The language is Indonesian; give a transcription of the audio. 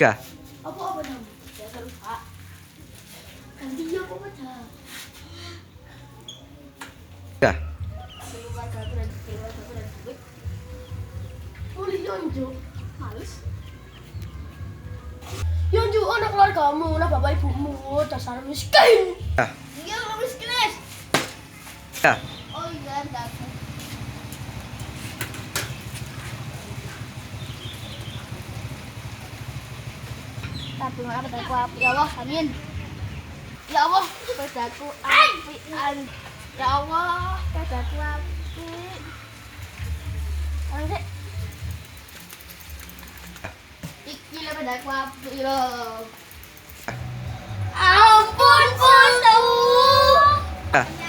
Kah? Apa nama? Saya lupa. Ganti apa baca? Kah? Keluar peraturan. Boleh Yonju. Males. Yonju anak keluargamu, anak bapak ibumu, dasar miskin. Kah? Dia orang miskin, es. Kah? Oh iya, enggak. Tabung apa aku api ya Allah, amin. Ya Allah, pedaku apian. Ya Allah, pedaku api. Angge. Iki le pedaku api lo. Ampun, Pun. Kah?